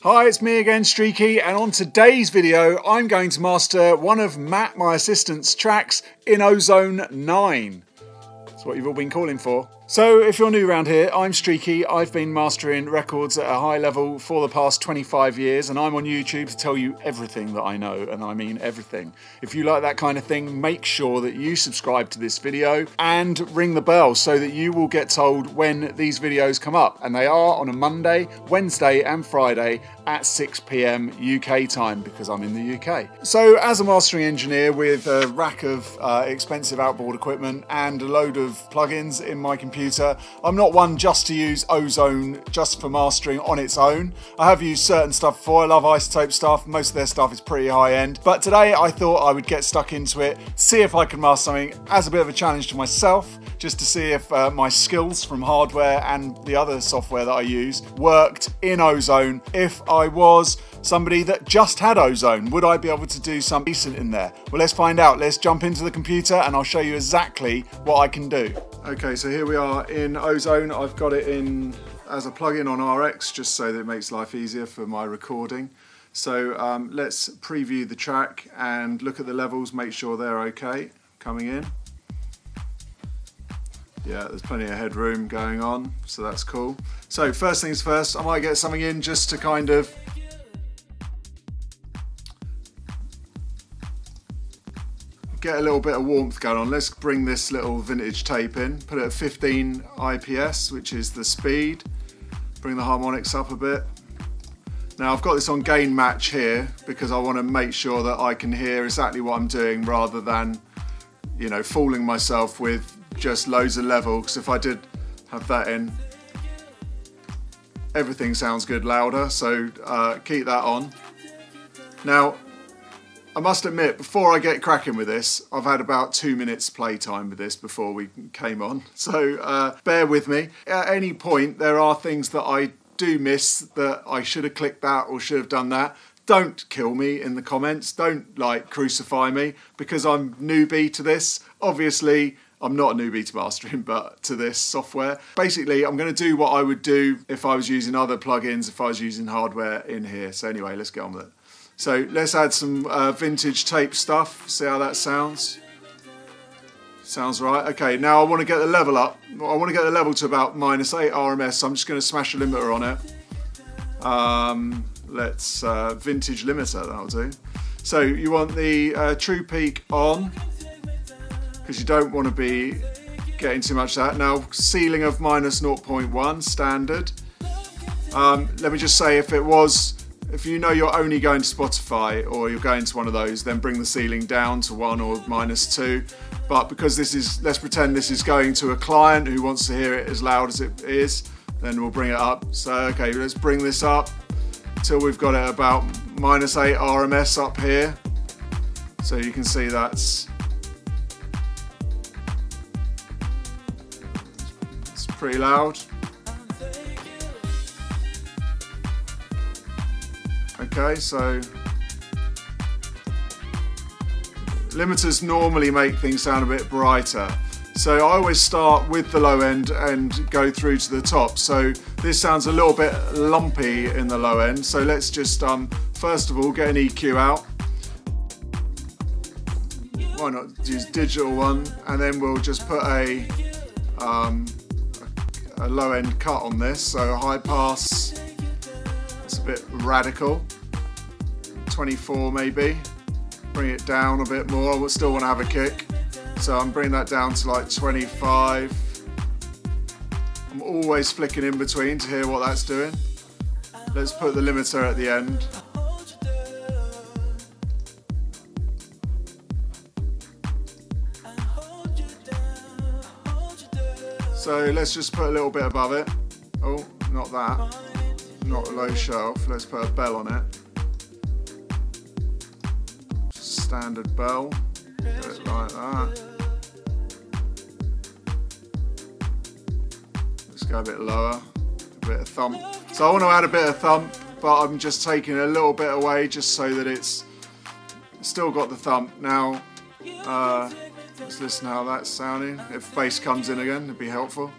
Hi, it's me again, Streaky, and on today's video I'm going to master one of Matt, my assistant's tracks in Ozone 9. That's what you've all been calling for. So if you're new around here, I'm Streaky. I've been mastering records at a high level for the past 25 years and I'm on YouTube to tell you everything that I know, and I mean everything. If you like that kind of thing, make sure that you subscribe to this video and ring the bell so that you will get told when these videos come up. And they are on a Monday, Wednesday and Friday at 6 PM UK time because I'm in the UK. So as a mastering engineer with a rack of expensive outboard equipment and a load of plugins in my computer, I'm not one just to use Ozone just for mastering on its own. I have used certain stuff before. I love Isotope stuff. Most of their stuff is pretty high end. But today I thought I would get stuck into it, see if I can master something as a bit of a challenge to myself, just to see if my skills from hardware and the other software that I use worked in Ozone. If I was somebody that just had Ozone, would I be able to do something decent in there? Well, let's find out. Let's jump into the computer and I'll show you exactly what I can do. Okay, so here we are in Ozone. I've got it in as a plugin on RX just so that it makes life easier for my recording. So let's preview the track and look at the levels, make sure they're okay coming in. Yeah, there's plenty of headroom going on, so that's cool. So first things first, I might get something in just to kind of get a little bit of warmth going on. Let's bring this little vintage tape in, put it at 15 IPS, which is the speed. Bring the harmonics up a bit. Now I've got this on gain match here because I want to make sure that I can hear exactly what I'm doing rather than, you know, fooling myself with just loads of level, because if I did have that in, everything sounds good louder, so keep that on. Now I must admit, before I get cracking with this, I've had about 2 minutes playtime with this before we came on, so bear with me. At any point there are things that I do miss, that I should have clicked that or should have done that. Don't kill me in the comments, don't like crucify me because I'm newbie to this. Obviously I'm not a newbie to mastering, but to this software. Basically I'm going to do what I would do if I was using other plugins, if I was using hardware in here. So anyway, let's get on with it. So let's add some vintage tape stuff, see how that sounds. Sounds right. Okay, now I want to get the level up. I want to get the level to about -8 RMS, so I'm just going to smash a limiter on it. Let's vintage limiter, that'll do. So you want the true peak on, because you don't want to be getting too much of that. Now ceiling of -0.1 standard. Let me just say, if you know you're only going to Spotify or you're going to one of those, then bring the ceiling down to 1 or -2. But because this is, let's pretend this is going to a client who wants to hear it as loud as it is, then we'll bring it up. So okay, let's bring this up till we've got it about -8 RMS up here. So you can see it's pretty loud. Okay, so limiters normally make things sound a bit brighter. So I always start with the low end and go through to the top. So this sounds a little bit lumpy in the low end. So let's just, first of all, get an EQ out. Why not use digital one? And then we'll just put a low end cut on this. So high pass. It's a bit radical. 24 maybe. Bring it down a bit more. I still want to have a kick, so I'm bringing that down to like 25. I'm always flicking in between to hear what that's doing. Let's put the limiter at the end. So let's just put a little bit above it. Oh, not that. Not a low shelf. Let's put a bell on it. Standard bell. Get it like that. Let's go a bit lower. A bit of thump. So I want to add a bit of thump, but I'm just taking a little bit away just so that it's still got the thump. Now, let's listen how that's sounding. If bass comes in again, it'd be helpful.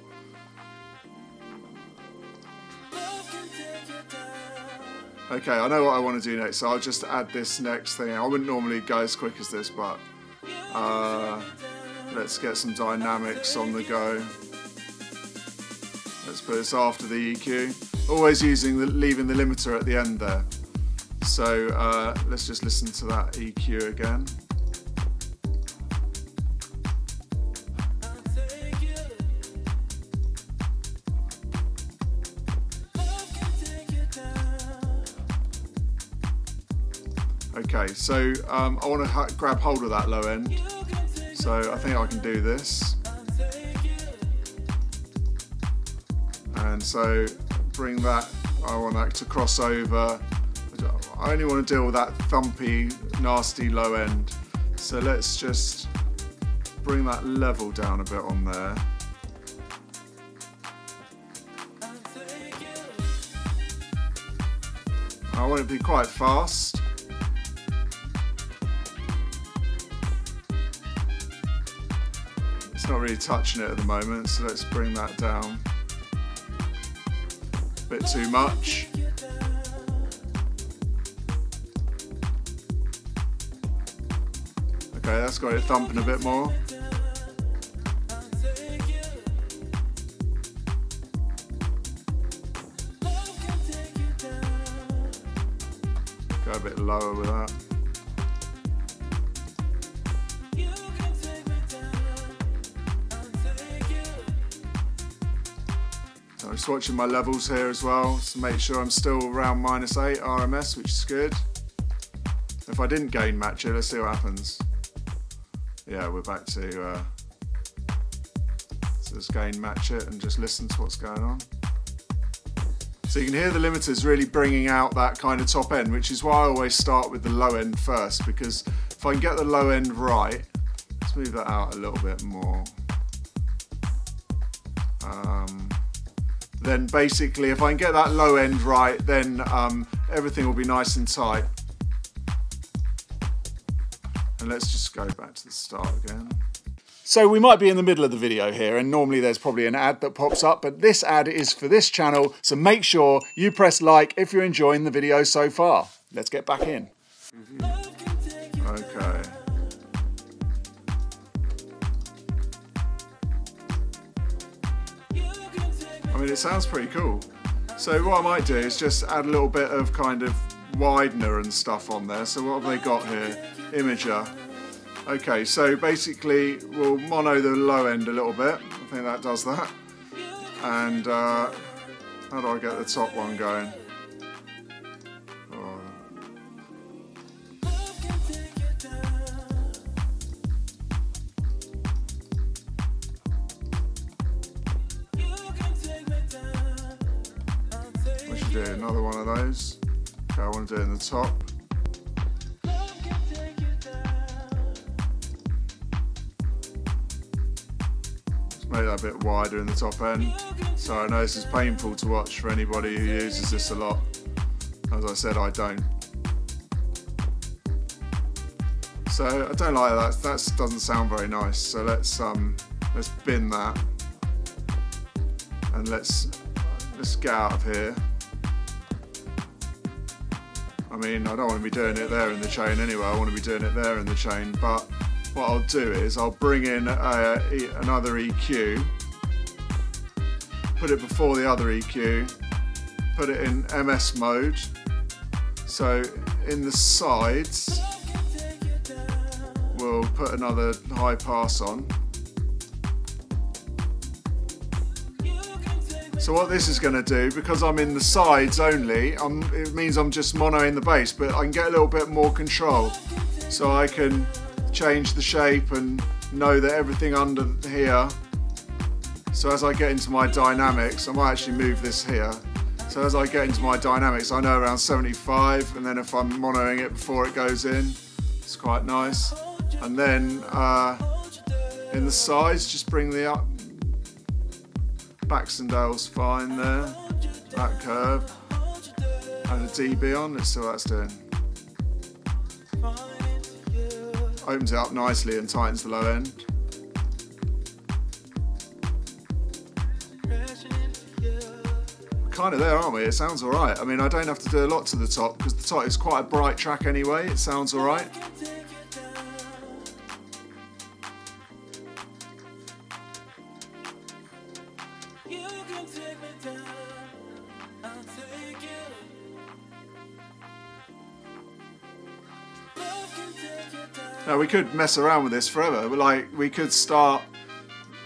Okay, I know what I want to do next, so I'll just add this next thing. I wouldn't normally go as quick as this, but let's get some dynamics on the go. Let's put this after the EQ. Always leaving the limiter at the end there. So let's just listen to that EQ again. Okay, so I want to grab hold of that low end. So I think I can do this. And so bring that, I want that to cross over. I only want to deal with that thumpy, nasty low end. So let's just bring that level down a bit on there. I want it to be quite fast. It's not really touching it at the moment, so let's bring that down. A bit too much. Okay, that's got it thumping a bit more. Go a bit lower with that. So I'm just watching my levels here as well to make sure I'm still around -8 RMS, which is good. If I didn't gain match it, let's see what happens. Yeah, we're back to so let's gain match it and just listen to what's going on. So you can hear the limiters really bringing out that kind of top end, which is why I always start with the low end first, because if I can get the low end right, let's move that out a little bit more. Then basically, if I can get that low end right, then everything will be nice and tight. And let's just go back to the start again. So we might be in the middle of the video here, and normally there's probably an ad that pops up, but this ad is for this channel, so make sure you press like if you're enjoying the video so far. Let's get back in. Okay. I mean, it sounds pretty cool. So what I might do is just add a little bit of kind of widener and stuff on there. So what have they got here? Imager. Okay, so basically we'll mono the low end a little bit. I think that does that. And how do I get the top one going? We should do another one of those. Okay, I want to do it in the top. Make that a bit wider in the top end. So I know this is painful to watch for anybody who uses this a lot. As I said, I don't. So I don't like that. That doesn't sound very nice. So let's bin that, and let's get out of here. I mean, I don't want to be doing it there in the chain anyway. I want to be doing it there in the chain, but what I'll do is I'll bring in another EQ, put it before the other EQ, put it in MS mode. So in the sides, we'll put another high pass on. So what this is going to do, because I'm in the sides only, it means I'm just monoing the bass, but I can get a little bit more control. So I can change the shape and know that everything under here. So as I get into my dynamics, I might actually move this here. So as I get into my dynamics, I know around 75, and then if I'm monoing it before it goes in, it's quite nice. And then in the sides, just bring the up. Baxendale's fine there, that curve, and a dB on, let's see what that's doing. Opens it up nicely and tightens the low end. kind of there, aren't we? It sounds all right. I mean, I don't have to do a lot to the top because the top is quite a bright track anyway. It sounds all right. Now we could mess around with this forever. Like we could start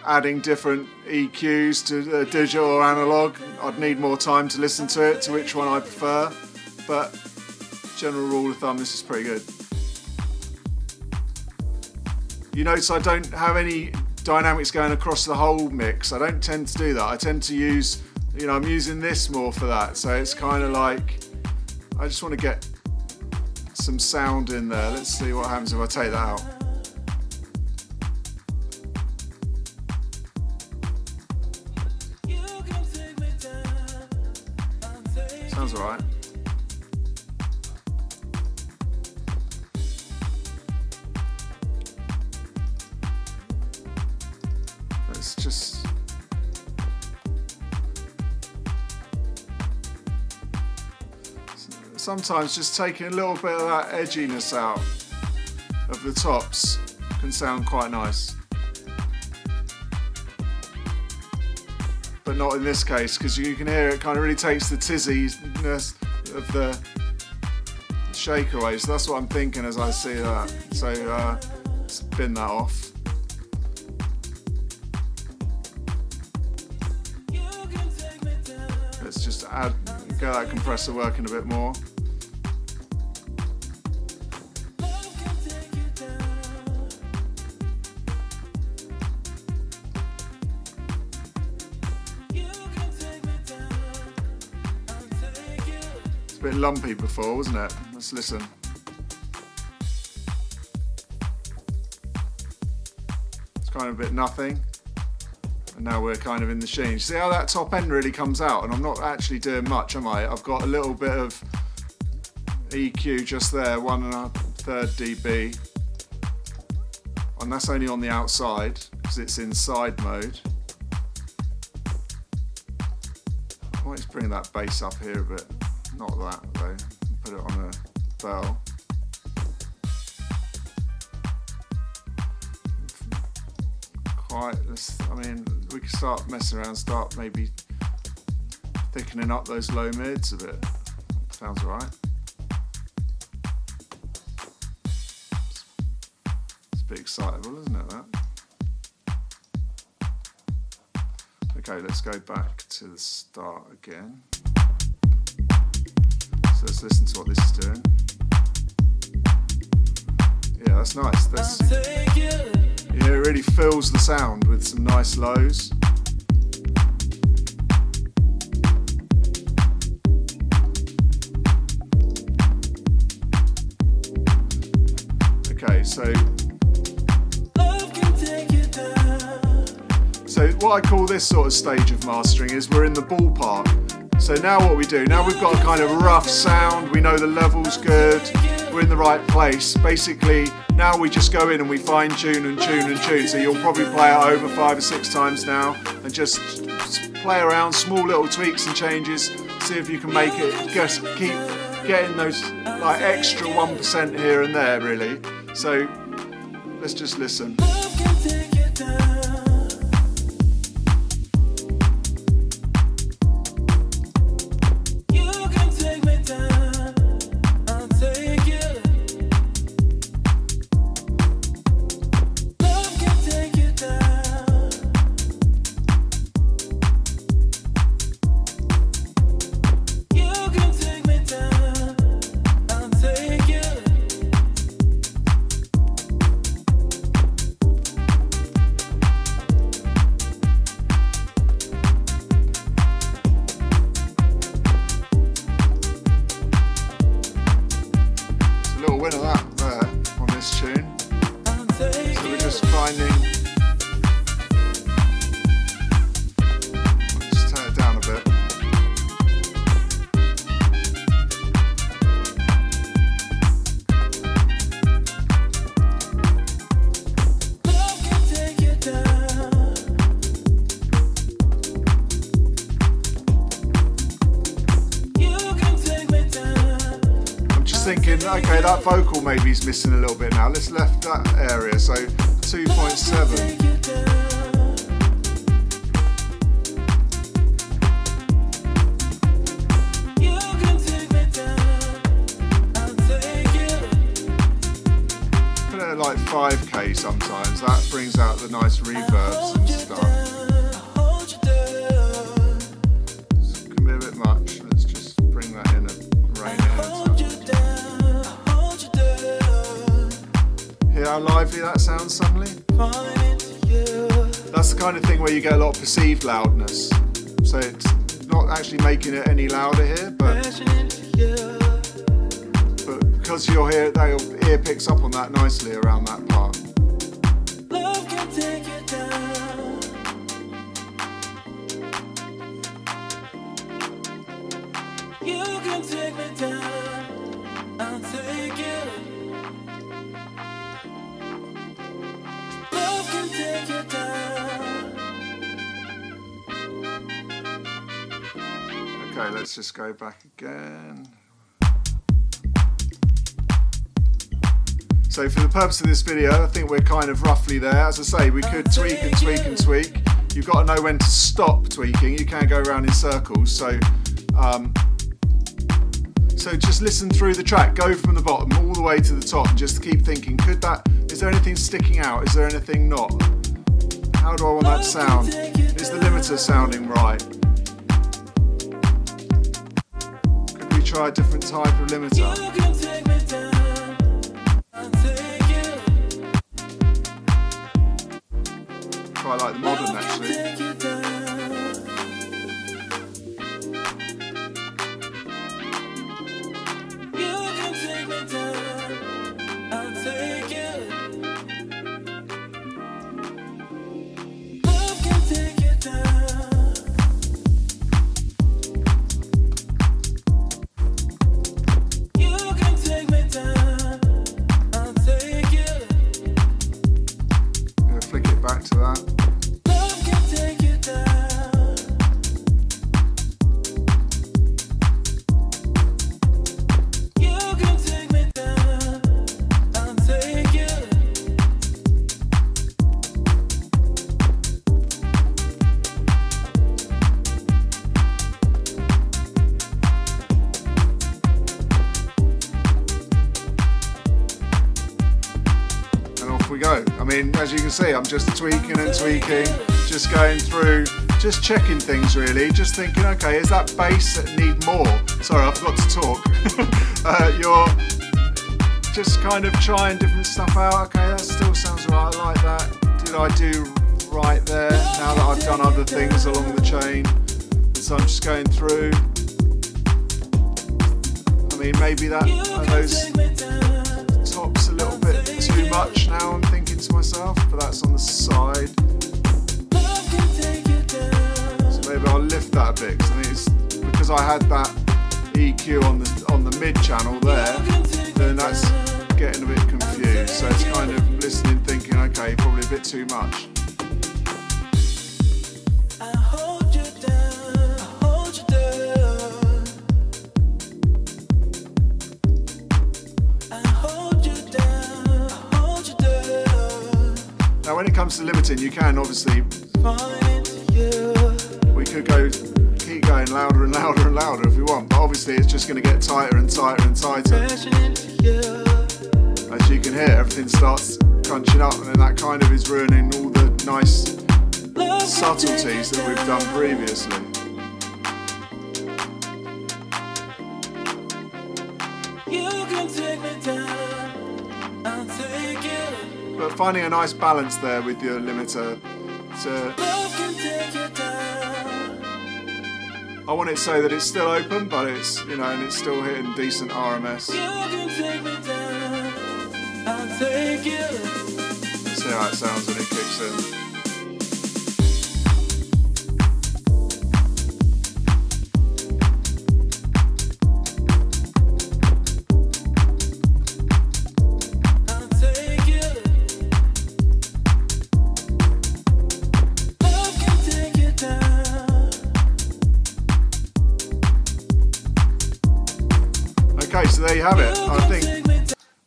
adding different EQs to digital or analog. I'd need more time to listen to it, to which one I prefer. But general rule of thumb, this is pretty good. You notice I don't have any dynamics going across the whole mix. I don't tend to do that. I tend to use, you know, I'm using this more for that. So it's kind of like, I just want to get some sound in there. Let's see what happens if I take that out. Sounds alright. Let's just sometimes just taking a little bit of that edginess out of the tops can sound quite nice. But not in this case, because you can hear it kind of really takes the tizziness of the shake away. So that's what I'm thinking as I see that. So let's bin that off. Let's just get that compressor working a bit more. Bit lumpy before, wasn't it? Let's listen. It's kind of a bit nothing, and now we're kind of in the sheen. See how that top end really comes out, and I'm not actually doing much, am I? I've got a little bit of EQ just there, 1 1/3 dB, and that's only on the outside because it's in side mode. I might just bring that bass up here a bit. Not that though, put it on a bell. I mean, we can start messing around, start maybe thickening up those low mids a bit. Sounds alright. It's a bit excitable, isn't it, that? Okay, let's go back to the start again. So let's listen to what this is doing. Yeah, that's nice. Yeah, it really fills the sound with some nice lows. Okay, so what I call this sort of stage of mastering is we're in the ballpark. So now what we do, now we've got a kind of rough sound, we know the level's good, we're in the right place. Basically, now we just go in and we fine tune and tune and tune. So you'll probably play it over 5 or 6 times now and just play around, small little tweaks and changes, see if you can make it, just keep getting those like extra 1% here and there really. So let's just listen. just thinking, okay, that vocal maybe is missing a little bit now. Let's left that area, so 2.7. Like 5k sometimes, that brings out the nice reverbs and stuff. It's going to be a bit much, let's just bring that in and rein it in. Hear how lively that sounds suddenly? That's the kind of thing where you get a lot of perceived loudness. So it's not actually making it any louder here, but because your ear picks up on that nicely around that part. Love can take you down. You can take me down. I'll take you. Love can take you down. Okay, let's just go back again. So for the purpose of this video, I think we're kind of roughly there. As I say, we could tweak and tweak and tweak. You've got to know when to stop tweaking. You can't go around in circles. So just listen through the track. Go from the bottom all the way to the top and just keep thinking, is there anything sticking out? Is there anything not? How do I want that to sound? Is the limiter sounding right? Could we try a different type of limiter? Quite like the modern actually. Back to that. We go. I mean, as you can see, I'm just tweaking and tweaking, just going through, just checking things really, just thinking, okay, is that bass that need more? Sorry, I forgot to talk. You're just kind of trying different stuff out. Okay, that still sounds right, I like that. Did I do right there now that I've done other things along the chain? And so I'm just going through. I mean, maybe that, those tops a little bit too much now, I'm thinking to myself, but that's on the side. So maybe I'll lift that a bit, because I think it's because I had that EQ on the mid channel there, then that's getting a bit confused. So it's kind of listening, thinking, okay, probably a bit too much. Now when it comes to limiting, you can obviously, we could keep going louder and louder and louder if we want, but obviously it's just going to get tighter and tighter and tighter. As you can hear, everything starts crunching up, and then that kind of is ruining all the nice subtleties that we've done previously. You can take me down, I'll take you. But finding a nice balance there with your limiter. I want it so that it's still open, but it's, you know, and it's still hitting decent RMS. You can take me down, I'll take you. See how it sounds when it kicks in. Okay, so there you have it.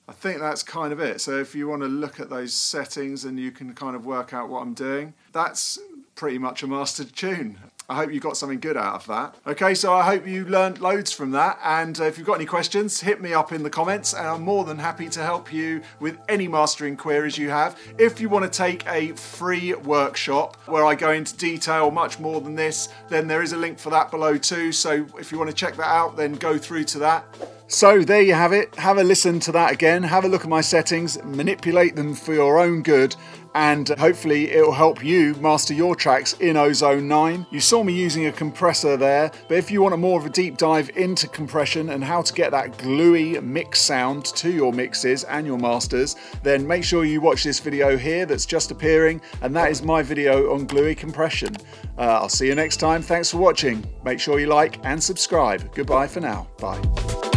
I think that's kind of it. So if you want to look at those settings and you can kind of work out what I'm doing, that's pretty much a mastered tune. I hope you got something good out of that. Okay, so I hope you learned loads from that, and if you've got any questions, hit me up in the comments and I'm more than happy to help you with any mastering queries you have. If you want to take a free workshop where I go into detail much more than this, then there is a link for that below too, so if you want to check that out, then go through to that. So there you have it. Have a listen to that again, have a look at my settings, manipulate them for your own good, and hopefully it'll help you master your tracks in Ozone 9. You saw me using a compressor there, but if you want more of a deep dive into compression and how to get that gluey mix sound to your mixes and your masters, then make sure you watch this video here that's just appearing, and that is my video on gluey compression. I'll see you next time. Thanks for watching. Make sure you like and subscribe. Goodbye for now. Bye.